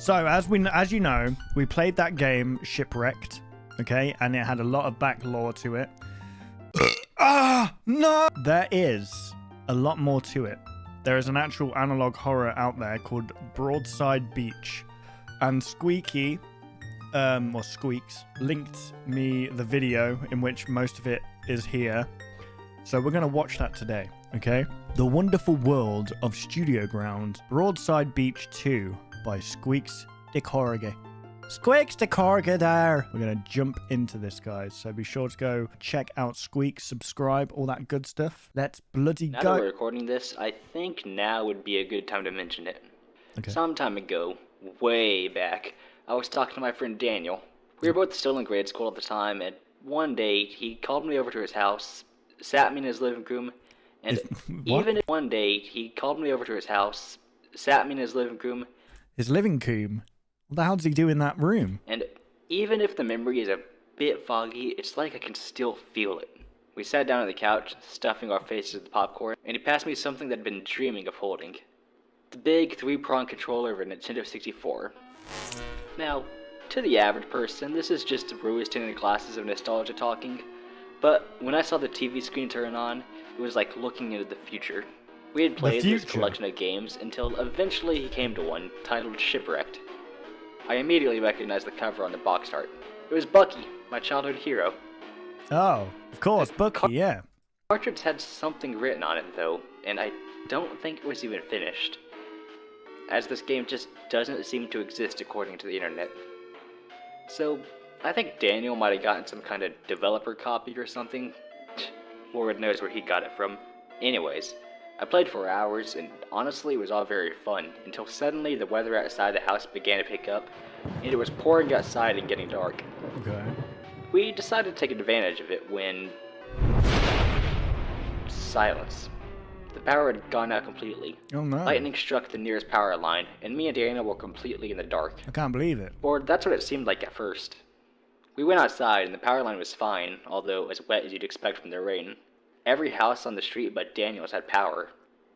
So as you know, we played that game Shipwrecked, okay, and it had a lot of back lore to it. No! There is a lot more to it. There is an actual analog horror out there called Broadside Beach, and Squeaky, or Squeaks, linked me the video in which most of it is here. So we're going to watch that today, okay? The Wonderful World of Studio Ground, Broadside Beach 2 by Squeaks de Corrigan. Squeaks de Corrigan there! We're going to jump into this, guys. So be sure to go check out Squeaks, subscribe, all that good stuff. Let's bloody now go. Now that we're recording this, I think now would be a good time to mention it. Okay. Some time ago, way back, I was talking to my friend Daniel. We were both still in grade school at the time, and one day he called me over to his house, sat me in his living room, and even if one day he called me over to his house, sat me in his living room. His living room? What the hell does he do in that room? And even if the memory is a bit foggy, it's like I can still feel it. We sat down on the couch, stuffing our faces with popcorn, and he passed me something that I'd been dreaming of holding. The big 3-prong controller of a Nintendo 64. Now, to the average person, this is just rose-tinted glasses of nostalgia talking, but when I saw the TV screen turn on, it was like looking into the future. We had played this collection of games until eventually he came to one titled Shipwrecked. I immediately recognized the cover on the box art. It was Bucky, my childhood hero. Oh, of course, Bucky, yeah. The cartridge had something written on it, though, and I don't think it was even finished, as this game just doesn't seem to exist according to the internet. So, I think Daniel might have gotten some kind of developer copy or something. Lord knows where he got it from. Anyways, I played for hours, and honestly it was all very fun, until suddenly the weather outside the house began to pick up, and it was pouring outside and getting dark. Okay. We decided to take advantage of it when... silence. The power had gone out completely. Oh no. Lightning struck the nearest power line, and me and Daniel were completely in the dark. I can't believe it. Or that's what it seemed like at first. We went outside, and the power line was fine, although as wet as you'd expect from the rain. Every house on the street but Daniel's had power.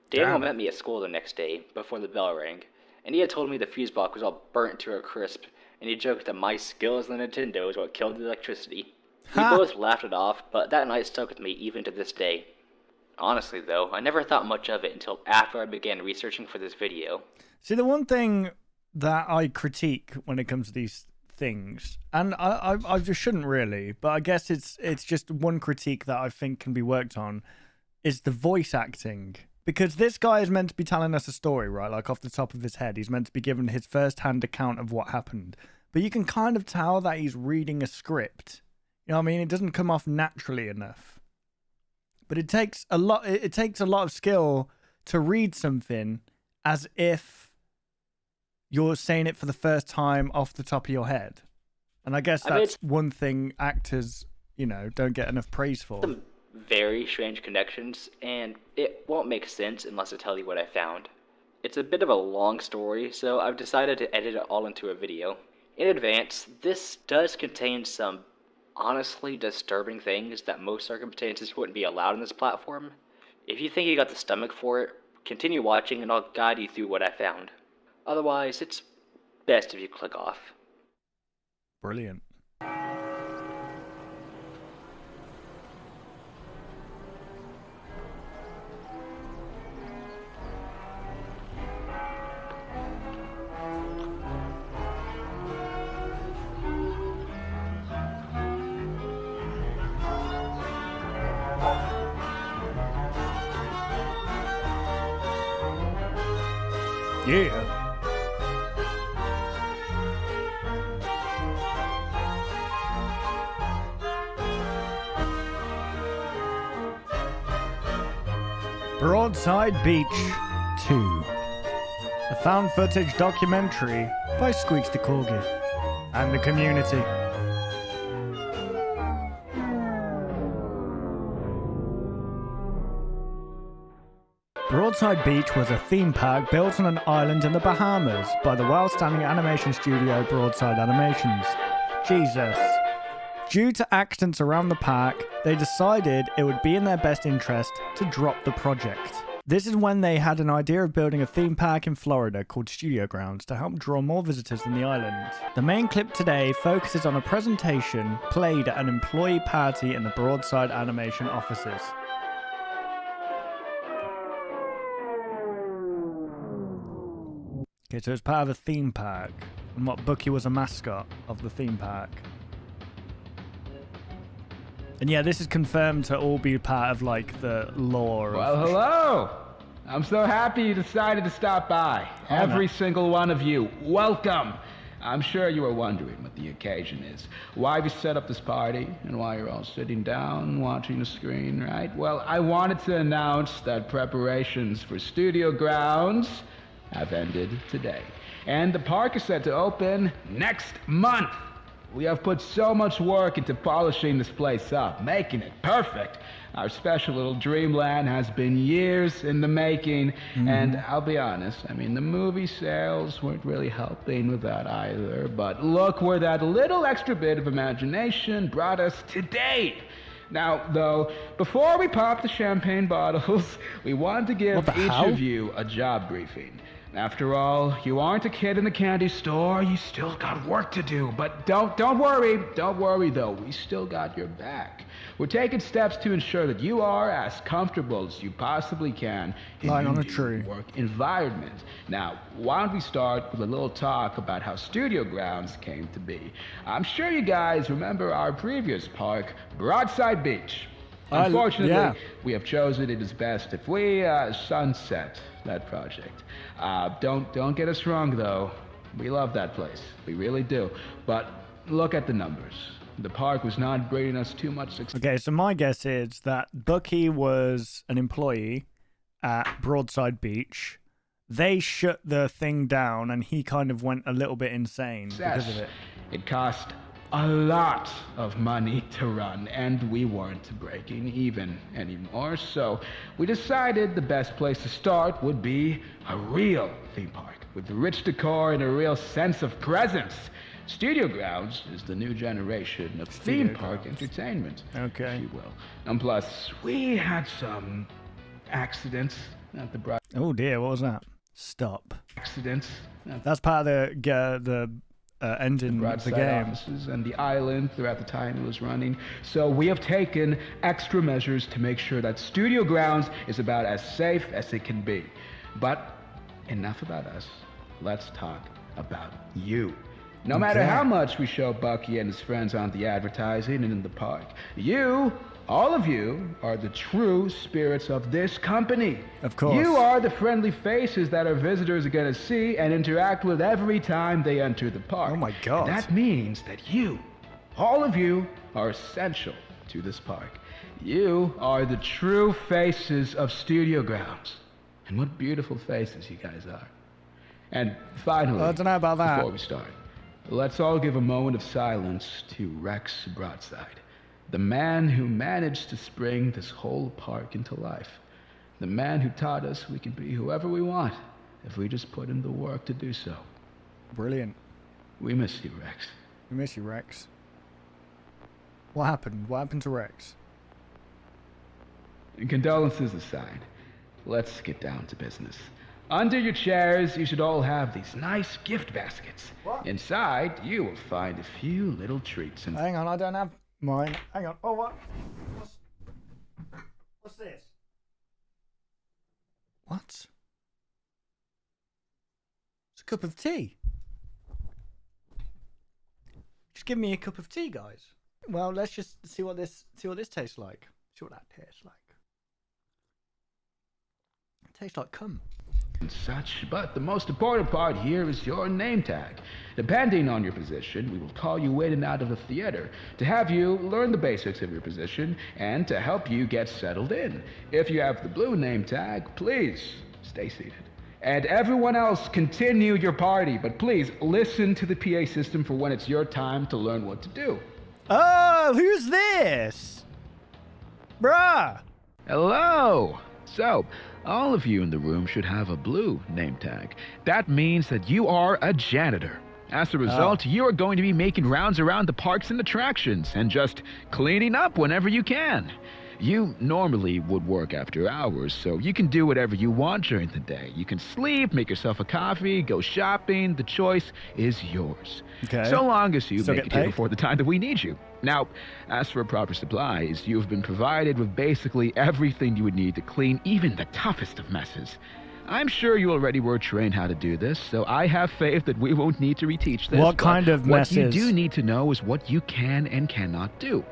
Daniel met me at school the next day, before the bell rang, and he had told me the fuse box was all burnt to a crisp, and he joked that my skills on the Nintendo is what killed the electricity. We both laughed it off, but that night stuck with me even to this day. Honestly though, I never thought much of it until after I began researching for this video. See, the one thing that I critique when it comes to these things, and I just shouldn't really, but I guess it's just one critique that I think can be worked on, is the voice acting. Because this guy is meant to be telling us a story, right? Like off the top of his head, he's meant to be giving his first-hand account of what happened. But you can kind of tell that he's reading a script. You know what I mean? It doesn't come off naturally enough. But it takes a lot. It takes a lot of skill to read something as if you're saying it for the first time off the top of your head. And I guess that's one thing actors, don't get enough praise for. Some very strange connections, and it won't make sense unless I tell you what I found. It's a bit of a long story, so I've decided to edit it all into a video. In advance, this does contain some honestly disturbing things that most circumstances wouldn't be allowed on this platform. If you think you got the stomach for it, continue watching and I'll guide you through what I found. Otherwise, it's best if you click off. Brilliant. Yeah. Broadside Beach 2. A found footage documentary by Squeaks de Corgi and the community. Broadside Beach was a theme park built on an island in the Bahamas by the well-standing animation studio Broadside Animations. Jesus. Due to accidents around the park, they decided it would be in their best interest to drop the project. This is when they had an idea of building a theme park in Florida called Studio Grounds to help draw more visitors than the island. The main clip today focuses on a presentation played at an employee party in the Broadside animation offices. Okay, so it's part of a theme park, and what Bucky was a mascot of the theme park. And yeah, this is confirmed to all be part of like the lore. Well, hello! I'm so happy you decided to stop by. Every single one of you, welcome! I'm sure you were wondering what the occasion is. Why we set up this party, and why you're all sitting down watching the screen, right? Well, I wanted to announce that preparations for Studio Grounds have ended today. And the park is set to open next month. We have put so much work into polishing this place up, making it perfect. Our special little dreamland has been years in the making, and I'll be honest, I mean, the movie sales weren't really helping with that either, but look where that little extra bit of imagination brought us today. Now, though, before we pop the champagne bottles, we want to give each of you a job briefing. After all, you aren't a kid in the candy store. You still got work to do. But don't worry. Don't worry, though. We still got your back. We're taking steps to ensure that you are as comfortable as you possibly can in your new work environment. Now, why don't we start with a little talk about how Studio Grounds came to be. I'm sure you guys remember our previous park, Broadside Beach. Unfortunately, we have chosen it is best if we sunset that project. Don't get us wrong, though. We love that place. We really do. But look at the numbers. The park was not bringing us too much success. Okay, so my guess is that Bucky was an employee at Broadside Beach. They shut the thing down, and he kind of went a little bit insane because of it. It cost a lot of money to run, and we weren't breaking even anymore, so we decided the best place to start would be a real theme park with rich decor and a real sense of presence. Studio Grounds is the new generation of theme park entertainment, if you will. And plus, we had some accidents at the Oh dear, what was that? Stop. Accidents. That's part of the engine of the game. Offices and the island throughout the time it was running. So we have taken extra measures to make sure that Studio Grounds is about as safe as it can be. But enough about us. Let's talk about you. No matter how much we show Bucky and his friends on the advertising and in the park, you, all of you, are the true spirits of this company. Of course. You are the friendly faces that our visitors are going to see and interact with every time they enter the park. Oh my God. And that means that you, all of you, are essential to this park. You are the true faces of Studio Grounds. And what beautiful faces you guys are. And finally, I don't know about that. Before we start, let's all give a moment of silence to Rex Broadside, the man who managed to spring this whole park into life. The man who taught us we can be whoever we want if we just put in the work to do so. Brilliant. We miss you, Rex. We miss you, Rex. What happened? What happened to Rex? Condolences aside, let's get down to business. Under your chairs, you should all have these nice gift baskets. What? Inside, you will find a few little treats and... Hang on, I don't have mine. Hang on. Oh, what? What's this? What? It's a cup of tea. Just give me a cup of tea, guys. Well, let's just see what this tastes like. See what that tastes like. It tastes like cum. And such, but the most important part here is your name tag. Depending on your position, we will call you in and out of the theater to have you learn the basics of your position and to help you get settled in. If you have the blue name tag, please stay seated. And everyone else, continue your party, but please listen to the PA system for when it's your time to learn what to do. Oh, who's this? Bruh! Hello! So, all of you in the room should have a blue name tag. That means that you are a janitor. As a result, you are going to be making rounds around the parks and attractions and just cleaning up whenever you can. You normally would work after hours, so you can do whatever you want during the day. You can sleep, make yourself a coffee, go shopping. The choice is yours. Okay. So long as you Still make get it here paid? before the time that we need you. Now, as for proper supplies, you have been provided with basically everything you would need to clean even the toughest of messes. I'm sure you already were trained how to do this, so I have faith that we won't need to reteach this. What kind of What you messes? do need to know is what you can and cannot do.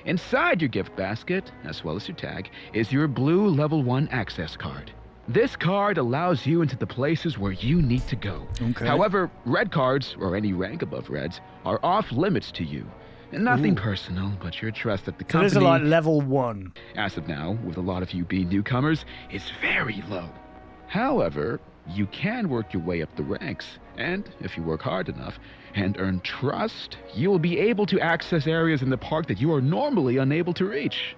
Inside your gift basket, as well as your tag, is your blue level 1 access card. This card allows you into the places where you need to go. Okay. However, red cards, or any rank above reds, are off limits to you. And nothing personal, but your trust that the So company, these are like level 1. as of now, with a lot of you being newcomers, is very low. However, you can work your way up the ranks, and if you work hard enough and earn trust, you will be able to access areas in the park that you are normally unable to reach.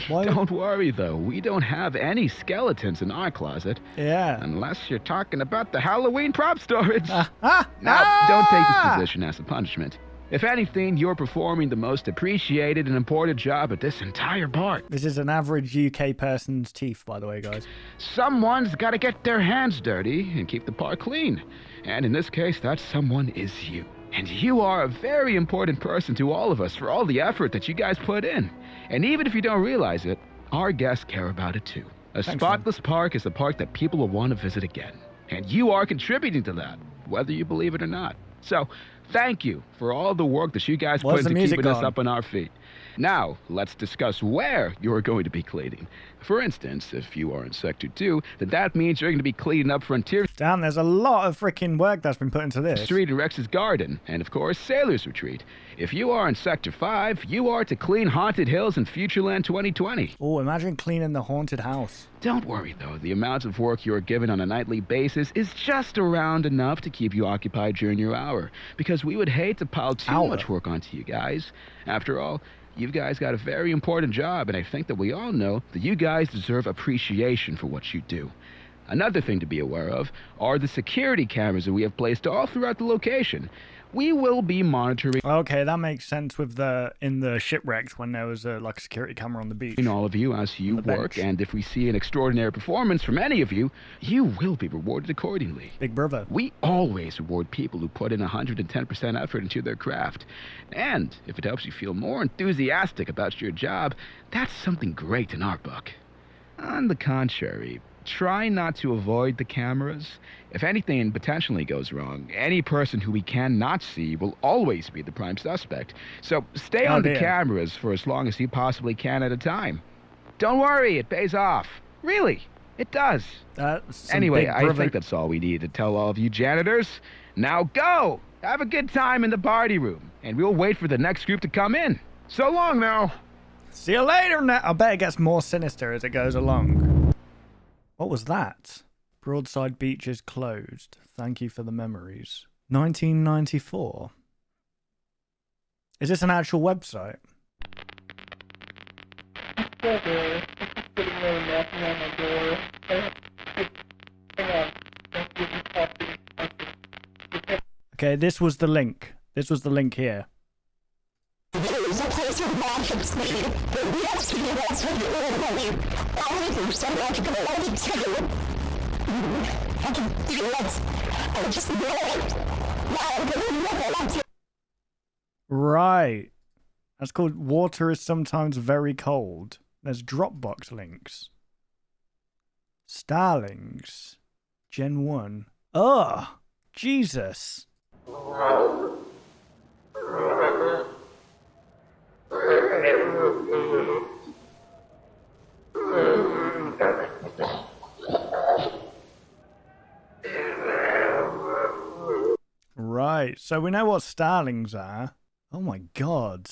Why? Don't worry though, we don't have any skeletons in our closet, Yeah. unless you're talking about the Halloween prop storage. Now, Ah! don't take this position as a punishment. If anything, you're performing the most appreciated and important job at this entire park. This is an average UK person's teeth, by the way, guys. Someone's got to get their hands dirty and keep the park clean. And in this case, that someone is you. And you are a very important person to all of us for all the effort that you guys put in. And even if you don't realize it, our guests care about it too. A Thanks, spotless park is a park that people will want to visit again. And you are contributing to that, whether you believe it or not. So, thank you for all the work that you guys Where's put the into music keeping us gone? up on our feet. Now, let's discuss where you are going to be cleaning. For instance, if you are in Sector 2, then that means you're going to be cleaning up Frontier Damn, there's a lot of freaking work that's been put into this. Street and Rex's Garden, and of course, Sailor's Retreat. If you are in Sector 5, you are to clean Haunted Hills and Futureland 2020. Oh, imagine cleaning the haunted house. Don't worry though, the amount of work you are given on a nightly basis is just around enough to keep you occupied during your hour, because we would hate to pile too much work onto you guys. After all, you guys got a very important job, and I think that we all know that you guys deserve appreciation for what you do. Another thing to be aware of are the security cameras that we have placed all throughout the location. We will be monitoring Okay, that makes sense with in the shipwrecks when there was like a security camera on the beach. all of you as you On the work, bench. and if we see an extraordinary performance from any of you, you will be rewarded accordingly. Big brother. We always reward people who put in 110% effort into their craft. And if it helps you feel more enthusiastic about your job, that's something great in our book. On the contrary, try not to avoid the cameras. If anything potentially goes wrong, any person who we cannot see will always be the prime suspect. So stay on the dear. cameras for as long as you possibly can at a time. Don't worry, it pays off. Really, it does. Anyway, I think that's all we need to tell all of you janitors. Now go! Have a good time in the party room, and we'll wait for the next group to come in. So long now. See you later now. I bet it gets more sinister as it goes along. What was that? Broadside Beach is closed. Thank you for the memories. 1994. Is this an actual website? Okay, this was the link. This was the link here. Right. That's called Water is Sometimes Very Cold. There's Dropbox links. Starlings. Gen 1. Ugh. Jesus. Right, so we know what starlings are. Oh my god.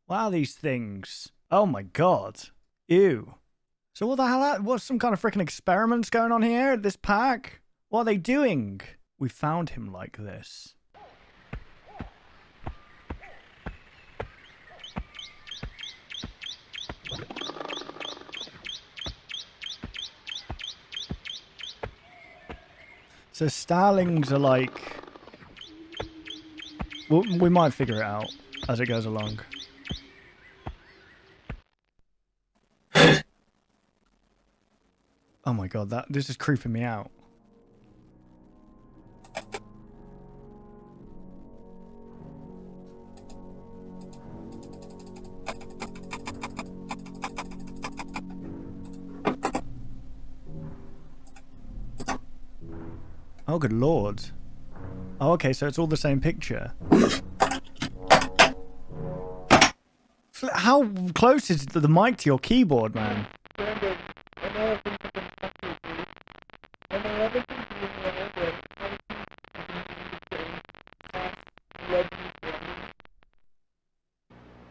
What are these things? Oh my god. Ew. So what the hell? What's some kind of freaking experiments going on here at this park? What are they doing? We found him like this. So starlings are like... Well, we might figure it out as it goes along. Oh my god, this is creeping me out. Oh, good lord. Oh, okay, so it's all the same picture. How close is the mic to your keyboard, man?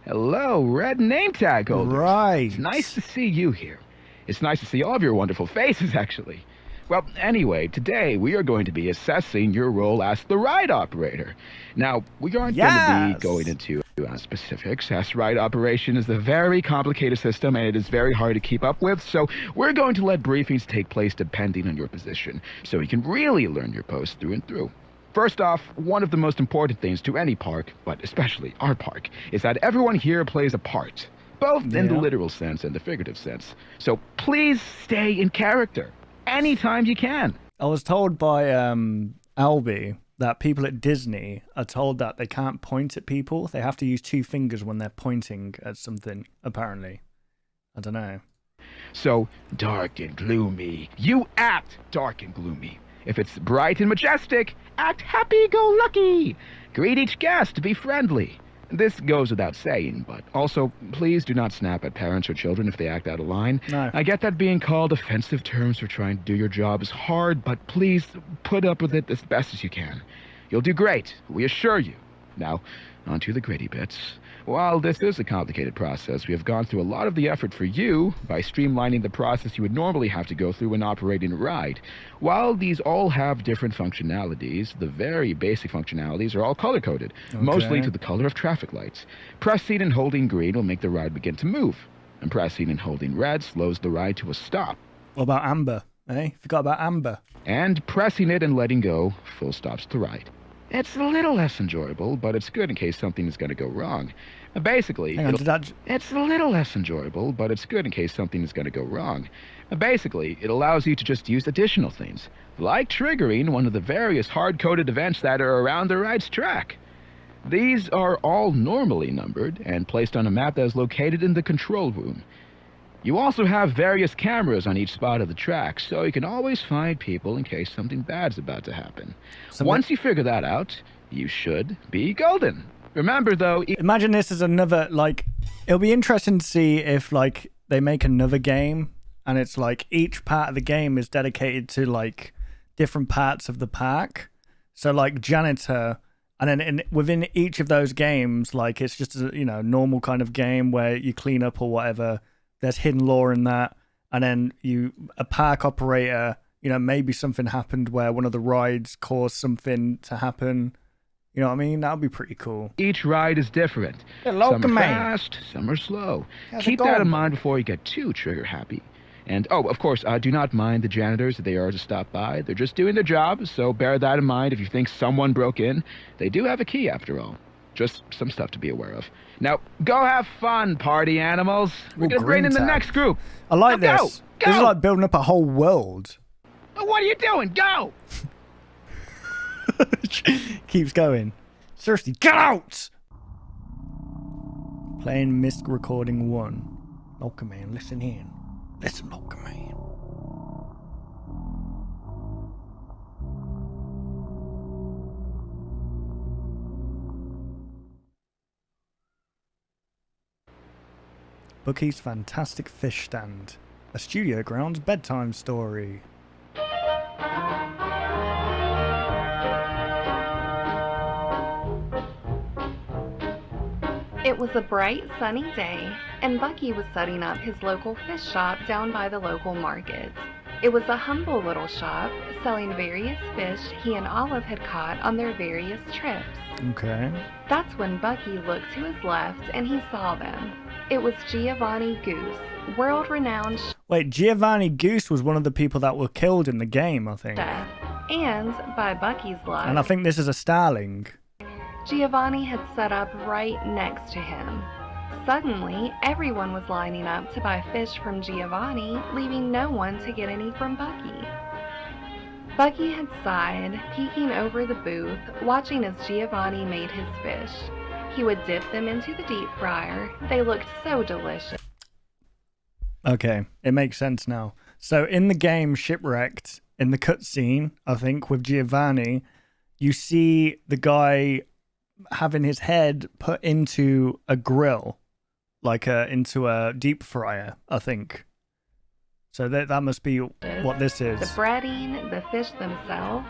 Hello, red name tag holders. Right. It's nice to see you here. It's nice to see all of your wonderful faces, actually. Well, anyway, today we are going to be assessing your role as the ride operator. Now, we aren't going to be going into specifics, as ride operation is a very complicated system and it is very hard to keep up with, so we're going to let briefings take place depending on your position, so you can really learn your post through and through. First off, one of the most important things to any park, but especially our park, is that everyone here plays a part, both in the literal sense and the figurative sense. So please stay in character anytime you can. I was told by Albie that people at Disney are told that they can't point at people. They have to use 2 fingers when they're pointing at something, apparently. I don't know. So, dark and gloomy. You act dark and gloomy. If it's bright and majestic, act happy-go-lucky. Greet each guest to be friendly. This goes without saying, but also, please do not snap at parents or children if they act out of line. No. I get that being called offensive terms for trying to do your job is hard, but please put up with it as best as you can. You'll do great, we assure you. Now, on to the gritty bits. While this is a complicated process, we have gone through a lot of the effort for you by streamlining the process you would normally have to go through when operating a ride. While these all have different functionalities, the very basic functionalities are all color-coded, mostly to the color of traffic lights. Pressing and holding green will make the ride begin to move, and pressing and holding red slows the ride to a stop. What about amber? Eh? Forgot about amber. And pressing it and letting go full stops the ride. It's a little less enjoyable, but it's good in case something is going to go wrong. Basically, it's a little less enjoyable, but it's good in case something is going to go wrong. Basically, it allows you to just use additional things, like triggering one of the various hard-coded events that are around the ride's track. These are all normally numbered and placed on a map that is located in the control room. You also have various cameras on each spot of the track, so you can always find people in case something bad's about to happen. Once you figure that out, you should be golden. Remember, though... Imagine this as another, like... It'll be interesting to see if, like, they make another game, and it's, like, each part of the game is dedicated to, like, different parts of the park. So, like, janitor... And then within each of those games, like, it's just a, normal kind of game where you clean up or whatever. There's hidden lore in that. And then a park operator, maybe something happened where one of the rides caused something to happen. You know what I mean? That would be pretty cool. Each ride is different. Some are fast, some are slow. Keep that in mind before you get too trigger happy. And, of course, do not mind the janitors if they are to stop by. They're just doing their job, so bear that in mind if you think someone broke in. They do have a key, after all. Just some stuff to be aware of. Now, go have fun, party animals. We're going to bring in the next group. I like now this. Go! This is like building up a whole world. What are you doing? Go! Keeps going. Seriously, get out! Playing Mist Recording 1. Locker man, listen in. Listen, locker man. Bucky's Fantastic Fish Stand. A Studio Grounds bedtime story. It was a bright, sunny day, and Bucky was setting up his local fish shop down by the local market. It was a humble little shop, selling various fish he and Olive had caught on their various trips. Okay. That's when Bucky looked to his left and he saw them. It was Giovanni Goose, world-renowned Wait, Giovanni Goose was one of the people that were killed in the game, I think. chef, and by Bucky's luck, And I think this is a starling. Giovanni had set up right next to him. Suddenly, everyone was lining up to buy fish from Giovanni, leaving no one to get any from Bucky. Bucky had sighed, peeking over the booth, watching as Giovanni made his fish. He would dip them into the deep fryer. They looked so delicious. Okay, it makes sense now. So in the game Shipwrecked, in the cutscene, I think, with Giovanni, you see the guy having his head put into a grill, like into a deep fryer, I think. So that must be what this is. The breading, the fish themselves.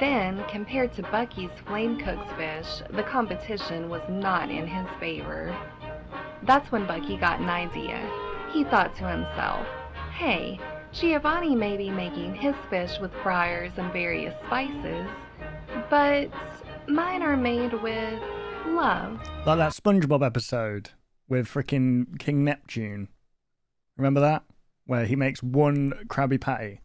Then, compared to Bucky's flame-cooked fish, the competition was not in his favor. That's when Bucky got an idea. He thought to himself, hey, Giovanni may be making his fish with fryers and various spices, but mine are made with love. Like that SpongeBob episode with frickin' King Neptune. Remember that? Where he makes one Krabby Patty.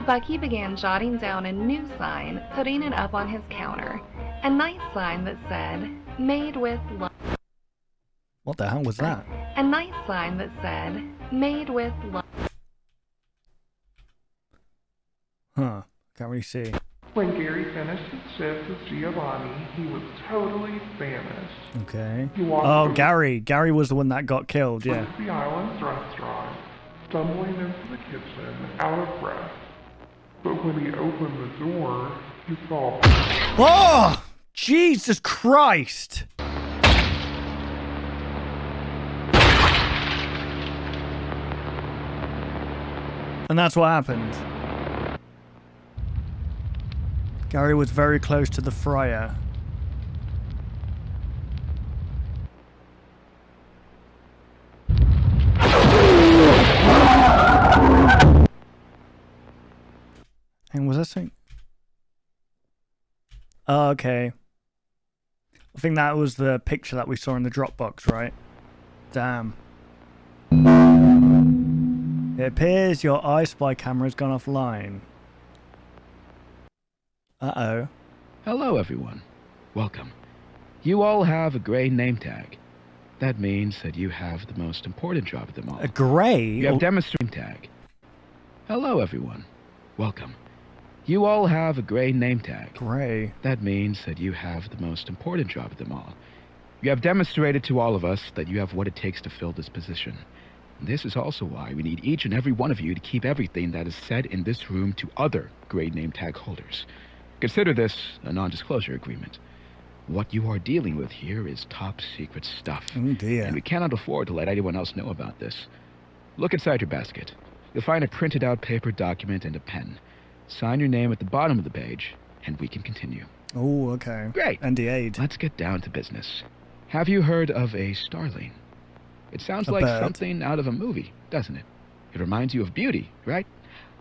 Bucky began jotting down a new sign, putting it up on his counter. A nice sign that said, made with love. What the hell was that? A nice sign that said, made with love. Huh. Can't really see. When Gary finished his shift with Giovanni, he was totally famished. Okay. He walked Oh, over Gary. Gary was the one that got killed, yeah. to the island's restaurant, stumbling into the kitchen, out of breath. But when he opened the door, he saw... Oh! Jesus Christ! And that's what happened. Gary was very close to the fryer. And was that something? Oh, okay. I think that was the picture that we saw in the Dropbox, right? Damn. It appears your I Spy camera has gone offline. Uh-oh. Hello, everyone. Welcome. You all have a gray name tag. That means that you have the most important job of them all. A gray? You have demonstration tag. Hello, everyone. Welcome. You all have a gray name tag. Gray. That means that you have the most important job of them all. You have demonstrated to all of us that you have what it takes to fill this position. This is also why we need each and every one of you to keep everything that is said in this room to other gray name tag holders. Consider this a non-disclosure agreement. What you are dealing with here is top secret stuff. Oh dear. And we cannot afford to let anyone else know about this. Look inside your basket. You'll find a printed out paper document and a pen. Sign your name at the bottom of the page, and we can continue. Oh, okay. Great. NDA'd. Let's get down to business. Have you heard of a starling? It sounds A like bird. something out of a movie, doesn't it? It reminds you of Beauty, right?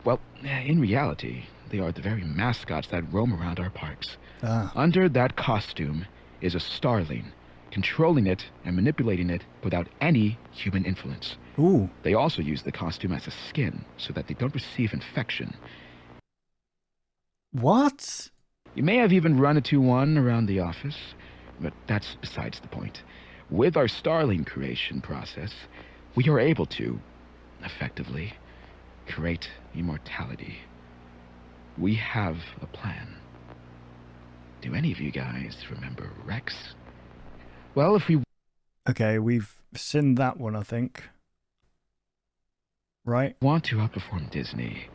Well, in reality, they are the very mascots that roam around our parks. Ah. Under that costume is a starling, controlling it and manipulating it without any human influence. Ooh. They also use the costume as a skin so that they don't receive infection. What? You may have even run into one around the office, but that's besides the point. With our starling creation process, we are able to, effectively, create immortality. We have a plan. Do any of you guys remember Rex? Well, if we Okay, we've seen that one, I think. Right? want to outperform Disney,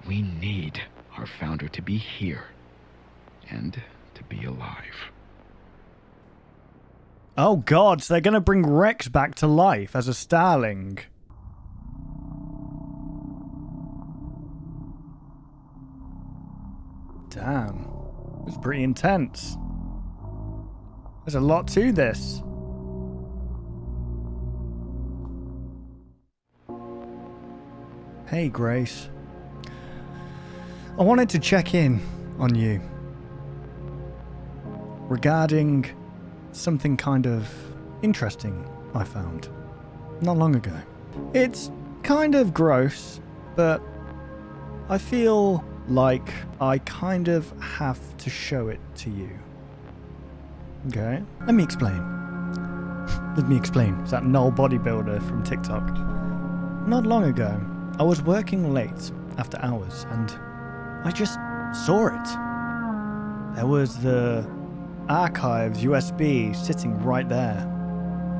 we need our founder to be here and to be alive. Oh god, so they're gonna bring Rex back to life as a starling. Damn. It's pretty intense. There's a lot to this. Hey, Grace. I wanted to check in on you regarding something kind of interesting I found not long ago. It's kind of gross, but I feel like I kind of have to show it to you. Okay, let me explain. Let me explain. It's that Null bodybuilder from TikTok. Not long ago, I was working late after hours and I just saw it. There was the archives USB sitting right there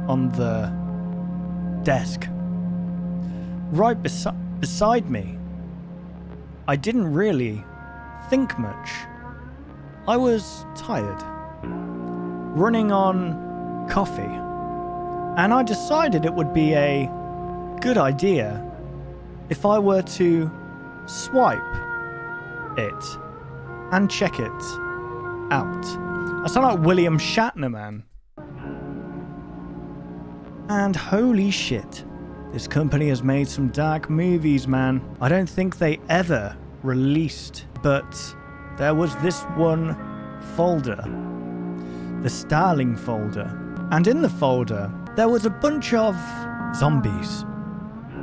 on the desk. Right beside me. I didn't really think much. I was tired. Running on coffee. And I decided it would be a good idea if I were to swipe it and check it out. I sound like William Shatner, man. And holy shit, this company has made some dark movies, man. I don't think they ever released, but there was this one folder, the Starling folder. And in the folder, there was a bunch of zombies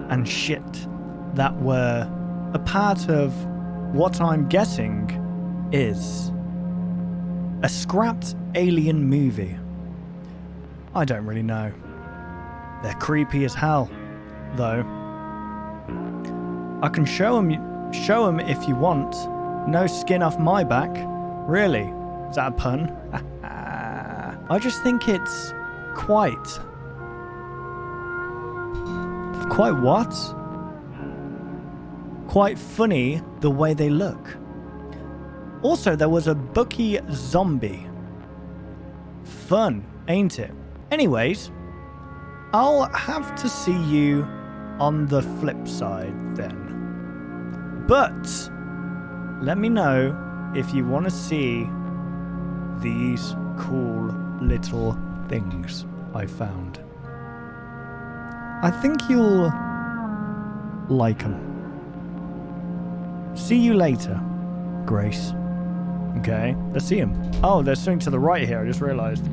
and shit that were a part of what I'm guessing is a scrapped alien movie. I don't really know. They're creepy as hell, though. I can show them if you want. No skin off my back. Really? Is that a pun? I just think it's quite what? Quite funny the way they look. Also, there was a Bucky zombie. Fun, ain't it? Anyways, I'll have to see you on the flip side then. But let me know if you want to see these cool little things I found. I think you'll like them. See you later, Grace. Okay, let's see him. Oh, there's something to the right here, I just realized.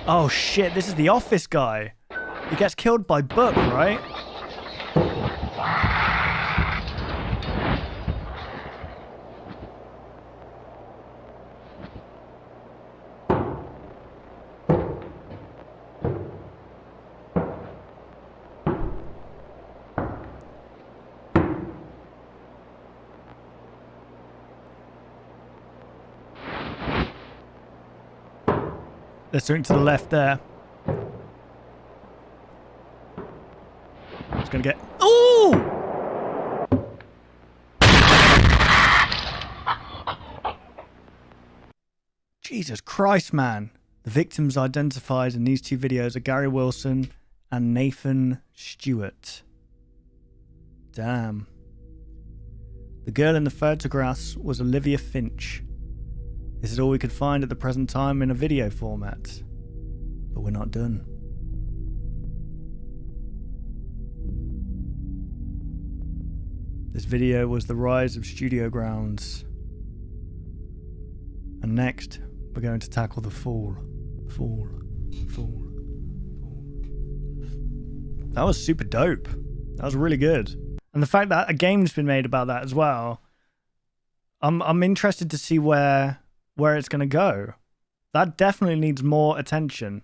Oh shit, this is the office guy. He gets killed by Buck, right? There's something to the left there. It's gonna get... Ooh! Jesus Christ, man. The victims identified in these two videos are Gary Wilson and Nathan Stewart. Damn. The girl in the photographs was Olivia Finch. This is all we could find at the present time in a video format. But we're not done. This video was the rise of studio grounds. And next, we're going to tackle the fall. Fall. That was super dope. That was really good. And the fact that a game's been made about that as well. I'm interested to see where it's going to go. That definitely needs more attention.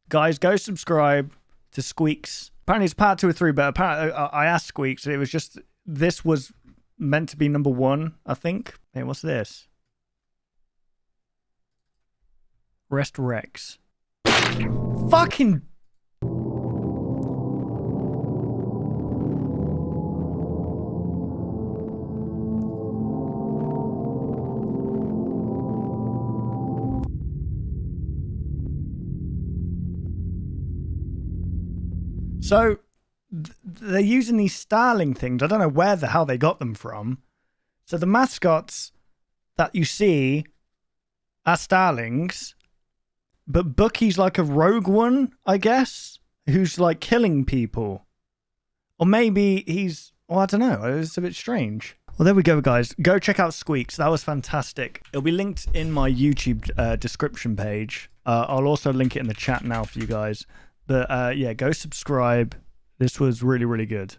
Guys, go subscribe to Squeaks. Apparently it's part 2 or 3, but apparently I asked Squeaks. It was just, this was meant to be number 1, I think. Hey, what's this? Rest Rex. Fucking... So, they're using these Starling things. I don't know where the hell they got them from. So the mascots that you see are Starlings, but Bucky's like a rogue one, I guess, who's like killing people. Or maybe he's... Oh, I don't know. It's a bit strange. Well, there we go, guys. Go check out Squeaks. That was fantastic. It'll be linked in my YouTube description page. I'll also link it in the chat now for you guys. But yeah, go subscribe. This was really, really good.